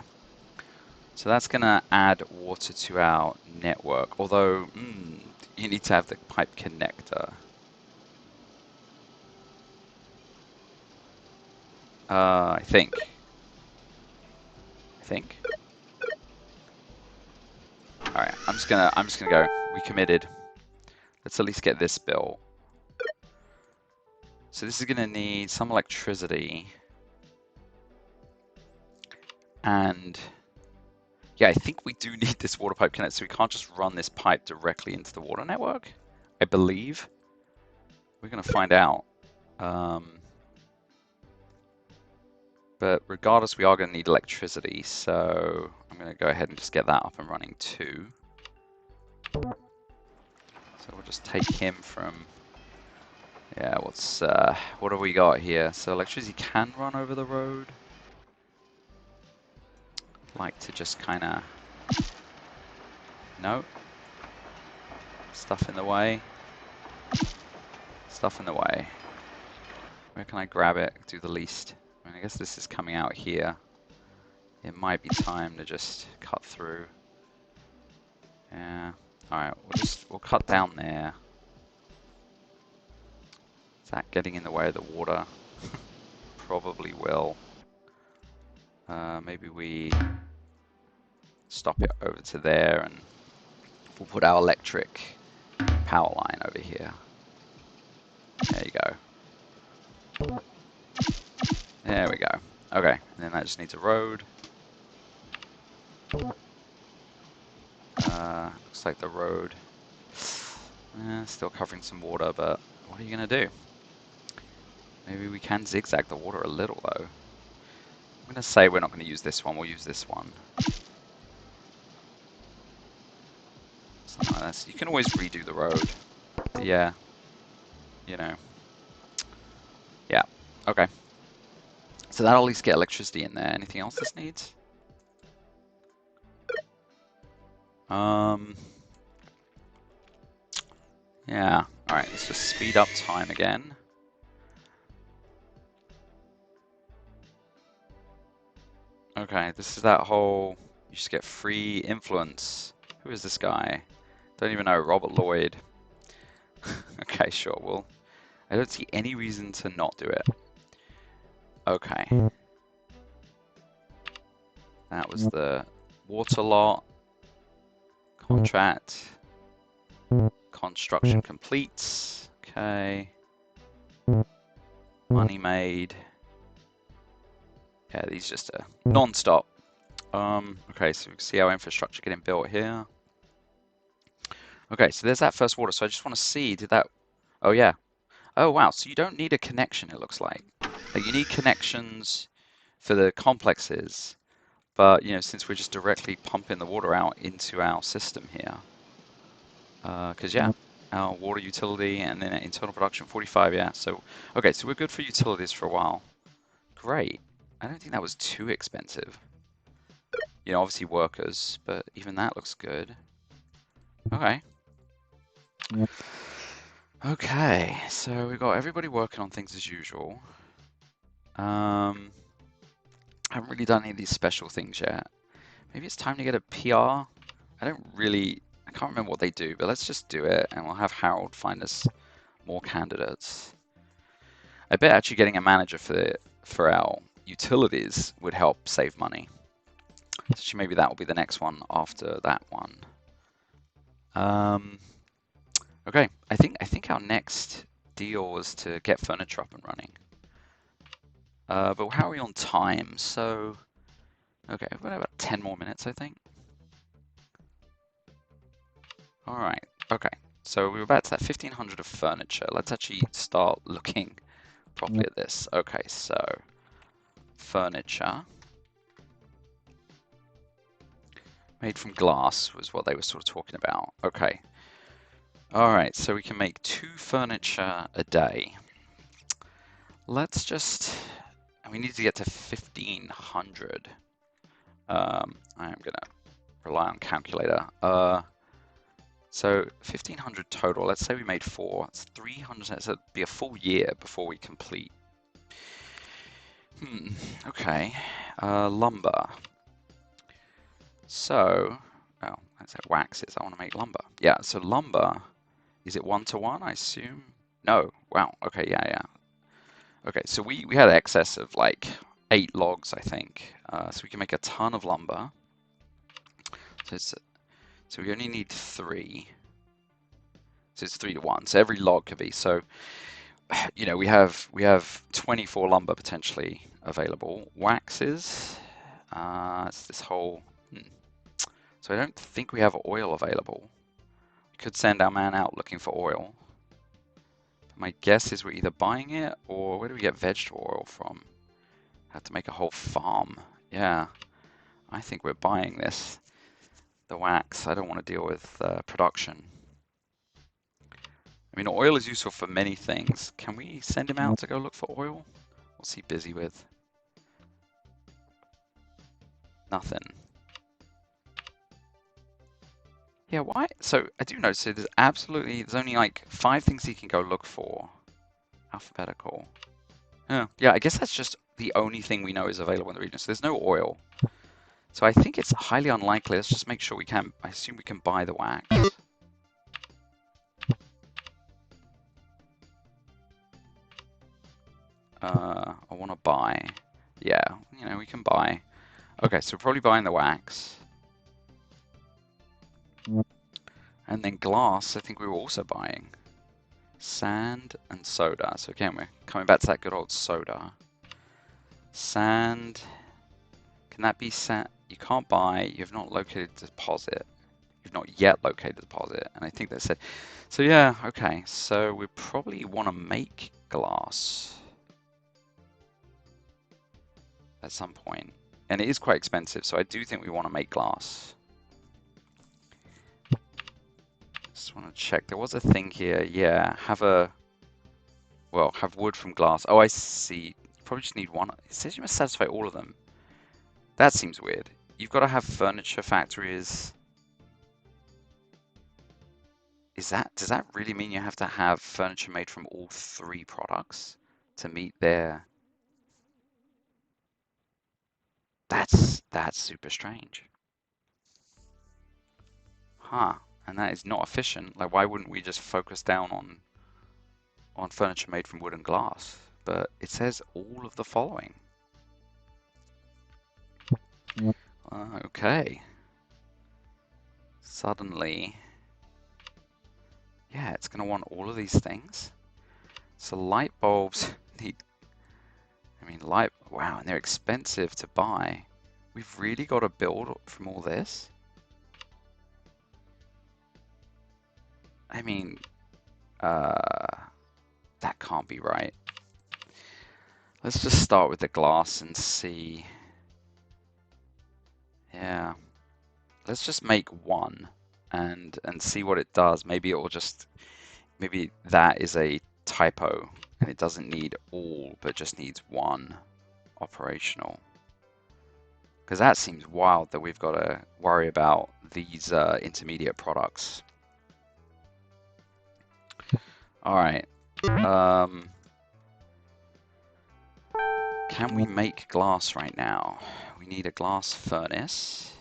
So that's going to add water to our network, although you need to have the pipe connector. I think. All right, I'm just gonna go. We committed. Let's at least get this built. So this is gonna need some electricity. And yeah, I think we do need this water pipe connector, so we can't just run this pipe directly into the water network, I believe. We're gonna find out. But regardless, we are gonna need electricity, so I'm gonna go ahead and just get that up and running too. So we'll just take him from, yeah, what have we got here? So electricity can run over the road. Like to just kind of, no, stuff in the way, stuff in the way. Where can I grab it, do the least? I mean, I guess this is coming out here. It might be time to just cut through. Yeah, all right, we'll cut down there. Is that getting in the way of the water? Probably will. Maybe we stop it over to there and we'll put our electric power line over here. There you go. There we go. Okay, and then that just needs a road. Looks like the road, still covering some water, but what are you gonna do? Maybe we can zigzag the water a little though. I'm gonna say we're not gonna use this one, we'll use this one. Something like this. You can always redo the road. But yeah, you know. Yeah, okay. So that'll at least get electricity in there. Anything else this needs? Yeah, alright, let's just speed up time again. Okay, this is that whole, you just get free influence. Who is this guy? Don't even know, Robert Lloyd. Okay, sure, well, I don't see any reason to not do it. Okay. That was the water lot. Contract. Construction completes. Okay. Money made. Yeah, these just are non-stop. Okay, so we can see our infrastructure getting built here. Okay, so there's that first water. So I just want to see, did that... Oh, yeah. Oh, wow. So you don't need a connection, it looks like. Like, you need connections for the complexes. But, you know, since we're just directly pumping the water out into our system here. Because, yeah, our water utility and then internal production, 45, yeah. So, okay, so we're good for utilities for a while. Great. I don't think that was too expensive. You know, obviously workers, but even that looks good. Okay. Okay, so we've got everybody working on things as usual. I haven't really done any of these special things yet. Maybe it's time to get a PR. I can't remember what they do, but let's just do it and we'll have Harold find us more candidates. I bet actually getting a manager for our utilities would help save money. So maybe that will be the next one after that one. Okay, I think our next deal was to get furniture up and running. But how are we on time? So Okay, we've got about 10 more minutes, I think. All right, okay. So we're about to that 1500 of furniture. Let's actually start looking properly at this. Okay, so furniture made from glass was what they were sort of talking about. Okay. All right, so we can make 2 furniture a day. Let's just, we need to get to 1500. I'm gonna rely on calculator. So 1500 total. Let's say we made 4. It's 300. So it'd be a full year before we complete. Okay. Lumber. So, oh, let's say waxes. I want to make lumber. Yeah. So lumber. Is it 1-to-1? I assume. No. Wow. Okay. Yeah. Yeah. Okay. So we had an excess of like 8 logs, I think. So we can make a ton of lumber. So we only need 3. So it's 3-to-1. So every log could be. So, you know, we have 24 lumber potentially available. Waxes. It's this whole. So I don't think we have oil available. We could send our man out looking for oil. My guess is we're either buying it or where do we get vegetable oil from? Have to make a whole farm. Yeah, I think we're buying this. The wax. I don't want to deal with production. I mean, oil is useful for many things. Can we send him out to go look for oil? What's he busy with? Nothing. Yeah, why? So I do notice there's only like 5 things he can go look for. Alphabetical. Oh, yeah, I guess that's just the only thing we know is available in the region. So there's no oil. So I think it's highly unlikely. Let's just make sure we can. I assume we can buy the wax. I want to buy. Yeah, you know, we can buy. Okay, so we're probably buying the wax. And then glass, I think we were also buying. Sand and soda. So again, we're coming back to that good old soda. Sand. Can that be sand? You can't buy. You have not located deposit. You've not yet located the deposit. And I think that said. So yeah, okay. So we probably want to make glass at some point. And it is quite expensive, so I do think we want to make glass. Just want to check. There was a thing here. Yeah, have wood from glass. Oh, I see. You probably just need one. It says you must satisfy all of them. That seems weird. You've got to have furniture factories. Does that really mean you have to have furniture made from all 3 products to meet their... That's super strange. Huh. And that is not efficient. Like, why wouldn't we just focus down on furniture made from wood and glass? But it says all of the following. Okay. Suddenly, yeah, it's going to want all of these things. So light bulbs need, wow, and they're expensive to buy. We've really got to build from all this? I mean, that can't be right. Let's just start with the glass and see. Yeah. Let's just make 1 and see what it does. Maybe that is a typo and it doesn't need all, but just needs 1 operational. Because that seems wild that we've got to worry about these intermediate products. All right. Can we make glass right now? We need a glass furnace.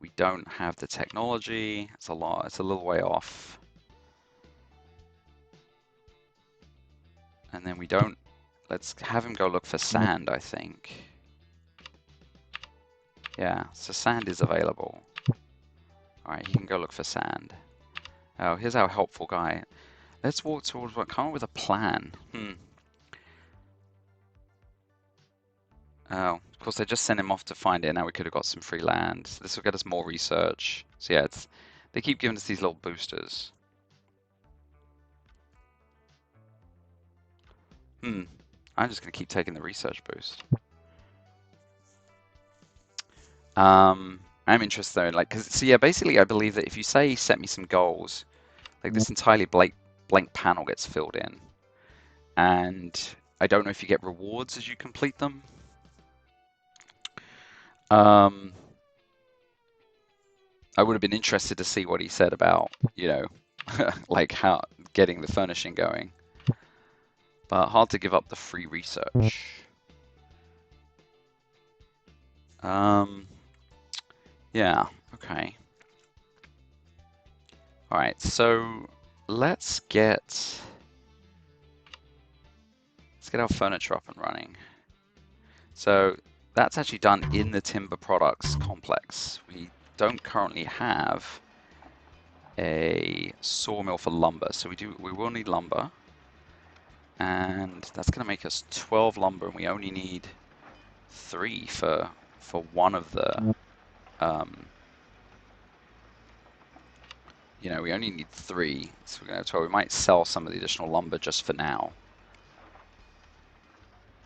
We don't have the technology. It's a little way off. And then we don't. Let's have him go look for sand, I think. Yeah, so sand is available. All right, he can go look for sand. Oh, here's our helpful guy. Let's walk towards come up with a plan. Oh, Of course, I just sent him off to find it. Now we could have got some free land. So this will get us more research. So yeah, they keep giving us these little boosters. I'm just going to keep taking the research boost. I'm interested though, like, so yeah, basically I believe that if you say set me some goals, like this entirely blank panel gets filled in. And I don't know if you get rewards as you complete them. I would have been interested to see what he said about, like how getting the furnishing going. But hard to give up the free research. Yeah, okay. All right, so let's get our furniture up and running. So that's actually done in the timber products complex. We don't currently have a sawmill for lumber, so we will need lumber. And that's going to make us 12 lumber, and we only need 3 for one of the we only need 3, so we're going to have 12. We might sell some of the additional lumber just for now.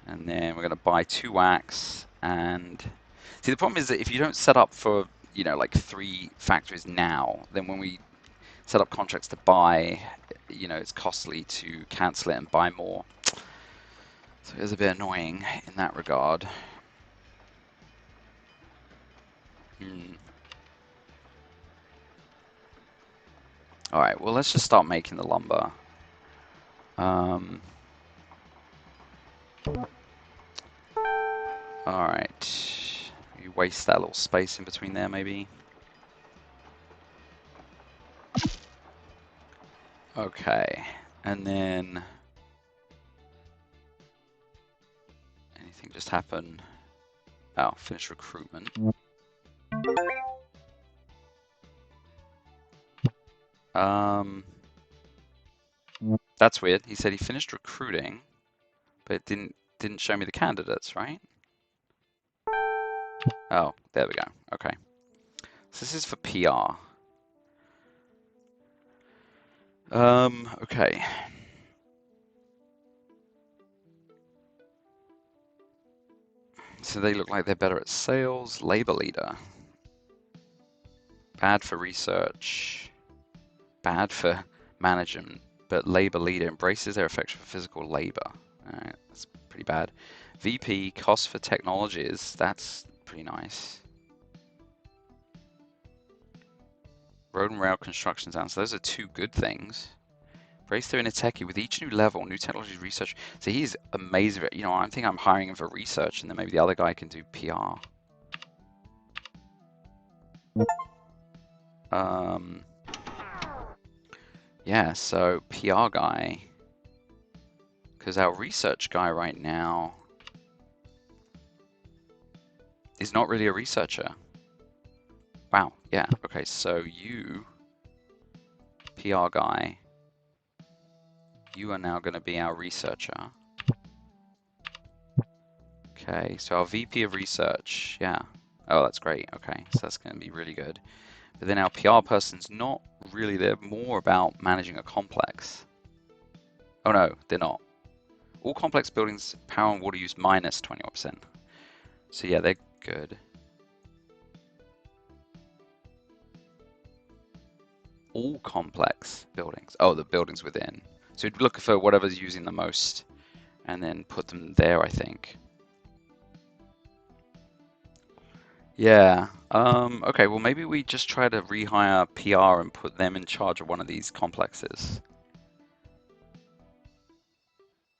And then we're going to buy 2 wax. And see, the problem is that if you don't set up for, like 3 factories now, then when we set up contracts to buy, it's costly to cancel it and buy more. So it is a bit annoying in that regard. All right, well, let's just start making the lumber. All right, you waste that little space in between there, maybe. Okay, and then anything just happened? Oh, finish recruitment. That's weird. He said he finished recruiting, but it didn't show me the candidates, right? Oh, there we go. Okay. So this is for PR. Okay. So they look like they're better at sales. Labor leader. Bad for research. Bad for management. But labor leader embraces their affection for physical labor. Alright, that's pretty bad. VP, cost for technologies. That's pretty nice. Road and rail construction sound. So those are 2 good things. Brace their inner techie with each new level, new technology research. So he's amazing. I think I'm hiring him for research, and then maybe the other guy can do PR. Yeah, so PR guy, because our research guy right now is not really a researcher. Wow, yeah, okay, so you, PR guy, you are now going to be our researcher. Okay, so our VP of research, yeah. Oh, that's great, okay, so that's going to be really good. But then our PR person's not really, they're more about managing a complex. Oh no, they're not. All complex buildings, power and water use minus 21%. So yeah, they're good. All complex buildings. Oh, the buildings within. So we'd look for whatever's using the most and then put them there, I think. Yeah. Okay, well maybe we just try to rehire PR and put them in charge of one of these complexes.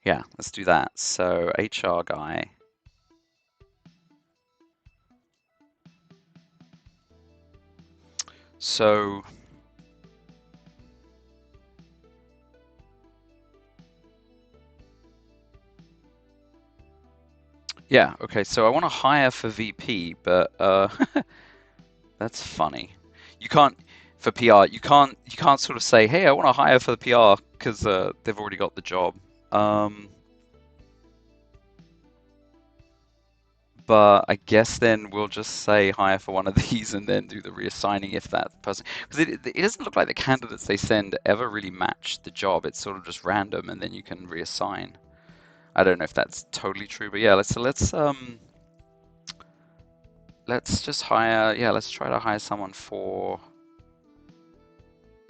Yeah, let's do that. So HR guy. So yeah, okay, so I want to hire for VP, but that's funny. You can't for PR. You can't sort of say, "Hey, I want to hire for the PR," because they've already got the job. But I guess then we'll just say hire for one of these and then do the reassigning if that person, because it doesn't look like the candidates they send ever really match the job. It's sort of just random and then you can reassign. I don't know if that's totally true, but yeah, let's just hire, yeah, let's try to hire someone for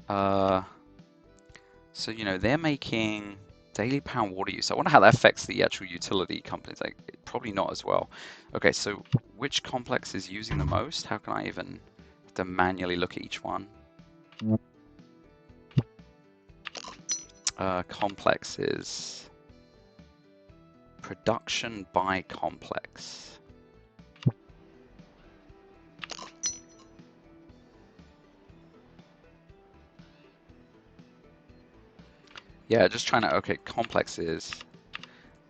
uh so they're making daily power and water use. I wonder how that affects the actual utility companies. Like probably not as well. Okay, so which complex is using the most? How can I even have to manually look at each one? Complex is production by complex. Yeah, just trying to, okay, complex is,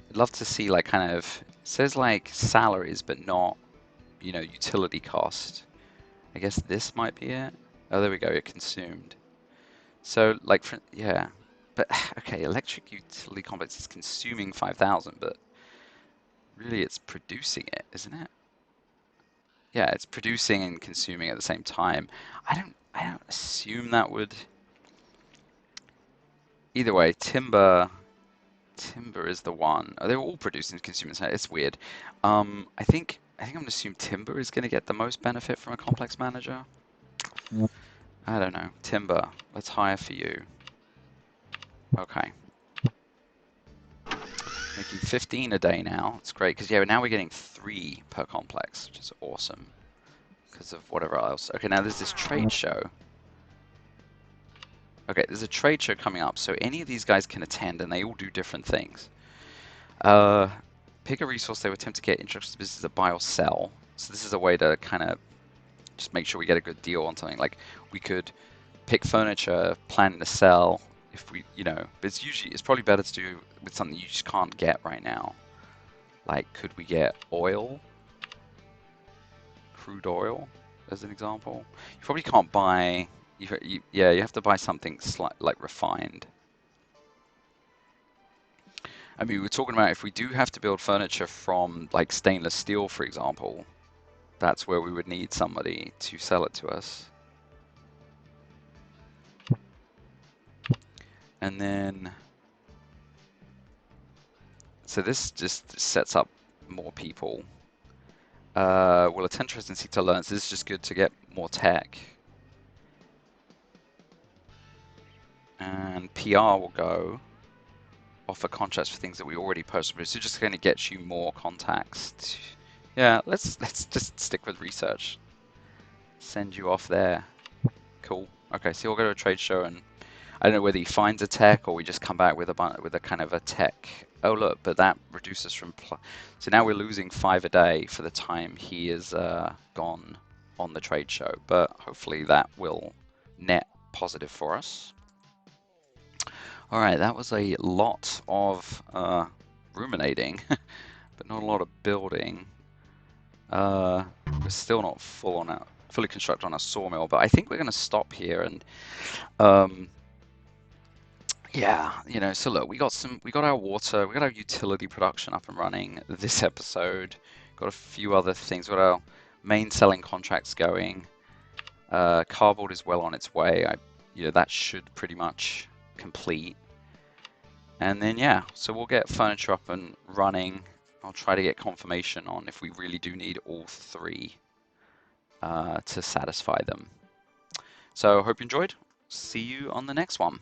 I'd love to see like kind of, it says like salaries, but not, utility cost. I guess this might be it. Oh, there we go, it consumed. So like, yeah, but okay, electric utility complex is consuming 5,000, but really it's producing it, isn't it? Yeah, it's producing and consuming at the same time. I don't assume that would, either way, timber is the one. Oh, they're all producing and consuming. So it's weird. I think I'm gonna assume timber is gonna get the most benefit from a complex manager. I don't know. Timber, let's hire for you. Okay. Making 15 a day now. It's great because yeah, now we're getting 3 per complex, which is awesome because of whatever else. Okay, now there's this trade show. Okay, there's a trade show coming up, so any of these guys can attend, and they all do different things. Uh, Pick a resource they would attempt to get interested business to buy or sell. So this is a way to kind of just make sure we get a good deal on something. Like we could pick furniture, planning to sell. If we, but it's probably better to do with something you just can't get right now. Like, could we get oil, crude oil, as an example? You probably can't buy. Yeah, you have to buy something like refined. I mean, we're talking about if we do have to build furniture from like stainless steel, for example, that's where we would need somebody to sell it to us. And then, so this just sets up more people. Will attend trust and seek to learn. So this is just good to get more tech. And PR will go offer contracts for things that we already posted. So just going to get you more contacts. Yeah, let's just stick with research. Send you off there. Cool. Okay, so we'll go to a trade show, and I don't know whether he finds a tech or we just come back with a kind of a tech. Oh look, but that reduces from so now we're losing 5 a day for the time he is gone on the trade show. But hopefully that will net positive for us. All right, that was a lot of ruminating, but not a lot of building. We're still not fully constructed on a sawmill, but I think we're going to stop here and yeah, so look, we got our water, we got our utility production up and running this episode. Got a few other things. Got our main selling contracts going. Cardboard is well on its way. That should pretty much complete. And then yeah, so we'll get furniture up and running. I'll try to get confirmation on if we really do need all 3 to satisfy them. So hope you enjoyed. See you on the next one.